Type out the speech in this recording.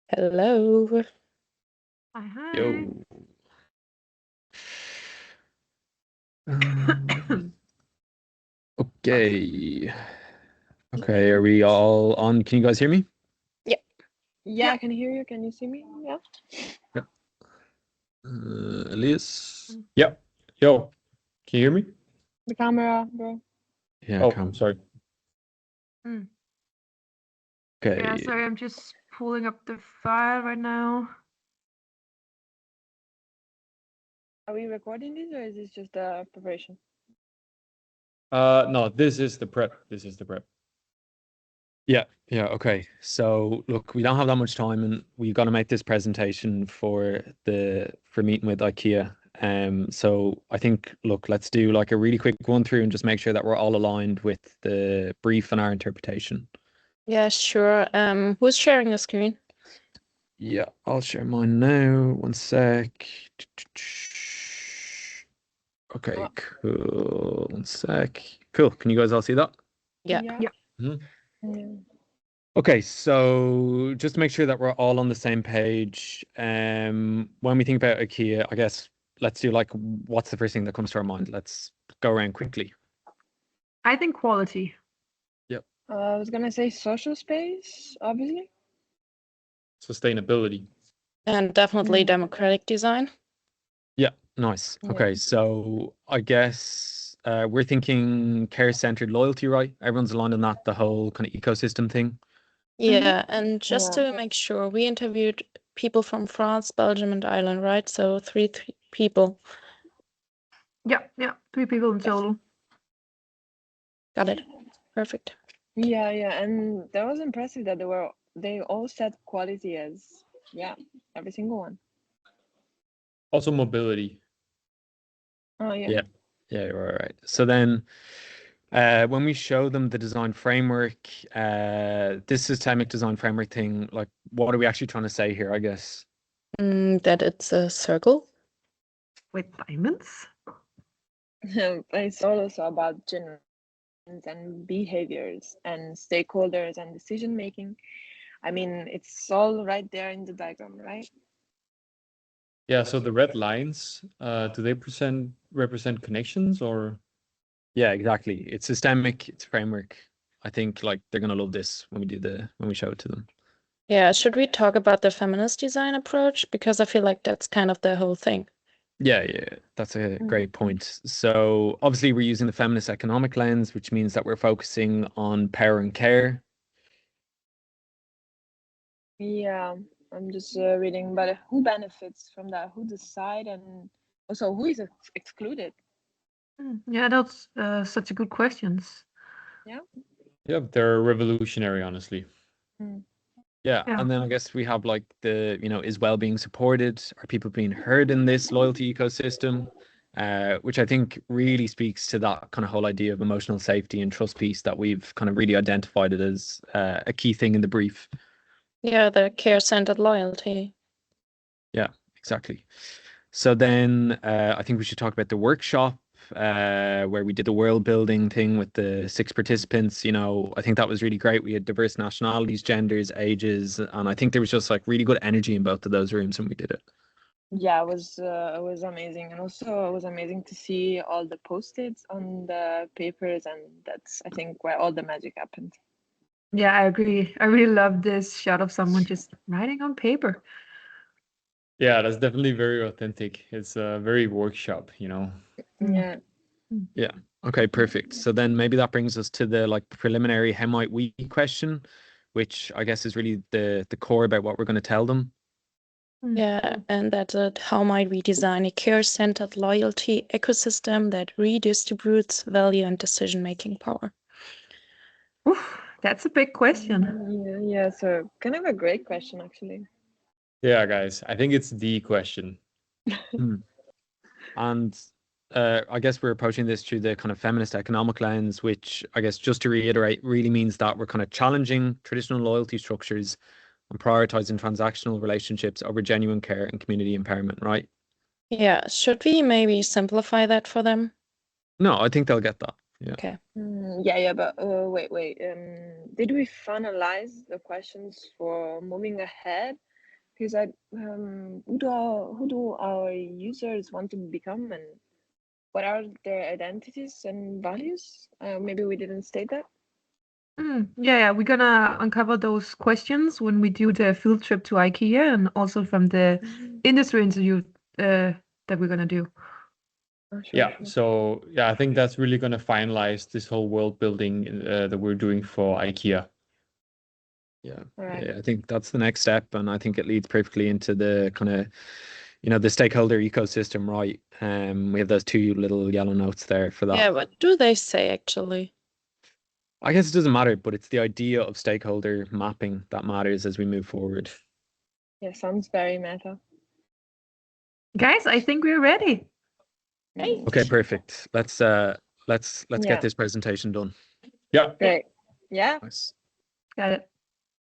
Hello. Hi. Yo. Okay. Okay, are we all on? Can you guys hear me? Yeah, Yeah. I can hear you. Can you see me? Yeah. Elias? Yeah. Yo. Can you hear me? The camera, bro. Yeah, Oh, come. sorry. Okay. Yeah, sorry, I'm just pulling up the file right now. Are we recording this or is this just a preparation? No, this is the prep. Yeah, okay. So look, we don't have that much time and we got to make this presentation for meeting with IKEA. So I think look, let's do like a really quick run through and just make sure that we're all aligned with the brief and our interpretation. Yeah, sure. Who's sharing the screen? Yeah, I'll share mine now. One sec. Okay, cool. One sec. Cool. Can you guys all see that? Yeah. Yeah. Yeah. Okay, so just to make sure that we're all on the same page, when we think about IKEA, I guess let's do like what's the first thing that comes to our mind? Let's go around quickly. I think quality. I was gonna say social space, obviously. Sustainability. And definitely Mm. democratic design. Yeah, nice. Yeah. Okay, so I guess we're thinking care-centered loyalty, right? Everyone's aligned on that, the whole kind of ecosystem thing. Yeah, and just Yeah. to make sure, we interviewed people from France, Belgium, and Ireland, right? So three people. Yeah, 3 people in total. Got it. Perfect. Yeah, and that was impressive that they all set quality as every single one. Also mobility. Oh yeah. Yeah, right. So then when we show them the design framework, this systemic design framework thing, like what are we actually trying to say here, I guess? That it's a circle. With diamonds? It's also about generations and behaviors and stakeholders and decision making. I mean, it's all right there in the diagram, right? Yeah, so the red lines, do they represent connections or? Yeah, exactly. It's systemic, it's framework. I think like they're gonna love this when we show it to them. Yeah, should we talk about the feminist design approach? Because I feel like that's kind of the whole thing. Yeah, that's a great point. So obviously we're using the feminist economic lens, which means that we're focusing on power and care. Yeah, I'm just reading, but who benefits from that? Who decide, and also who is excluded? Yeah, that's such a good questions. Yeah. Yeah, they're revolutionary, honestly. Yeah, and then I guess we have like is well-being supported? Are people being heard in this loyalty ecosystem? Which I think really speaks to that kind of whole idea of emotional safety and trust piece that we've kind of really identified it as a key thing in the brief. Yeah, the care-centered loyalty. Yeah, exactly. So then I think we should talk about the workshop where we did the world building thing with the 6 participants. I think that was really great. We had diverse nationalities, genders, ages, and I think there was just like really good energy in both of those rooms when we did it. Yeah, it was amazing, and also it was amazing to see all the post-its on the papers, and that's I think where all the magic happened. Yeah, I agree. I really love this shot of someone just writing on paper. Yeah, that's definitely very authentic. It's a very workshop, Yeah. Yeah. Okay, perfect. So then maybe that brings us to the like preliminary how might we question, which I guess is really the core about what we're going to tell them. Yeah, and that's it. How might we design a care-centered loyalty ecosystem that redistributes value and decision-making power? Oof, that's a big question. Yeah, so kind of a great question, actually. Yeah, guys, I think it's the question. And I guess we're approaching this through the kind of feminist economic lens, which I guess just to reiterate really means that we're kind of challenging traditional loyalty structures and prioritizing transactional relationships over genuine care and community empowerment, right? Yeah, should we maybe simplify that for them? No, I think they'll get that. Yeah. Okay. Yeah, but wait. Did we finalize the questions for moving ahead? Because who do our users want to become, and what are their identities and values? Maybe we didn't state that. Yeah, we're gonna uncover those questions when we do the field trip to IKEA, and also from the industry interview that we're gonna do. Oh, sure, Yeah, sure. so yeah, I think that's really going to finalize this whole world building that we're doing for IKEA. Yeah. All right. Yeah, I think that's the next step, and I think it leads perfectly into the kind of, the stakeholder ecosystem, right? We have those two little yellow notes there for that. Yeah, what do they say actually? I guess it doesn't matter, but it's the idea of stakeholder mapping that matters as we move forward. Yeah, sounds very meta. Guys, I think we're ready. Okay, perfect. Let's Yeah. get this presentation done. Yeah. Great. Yeah. Nice. Got it.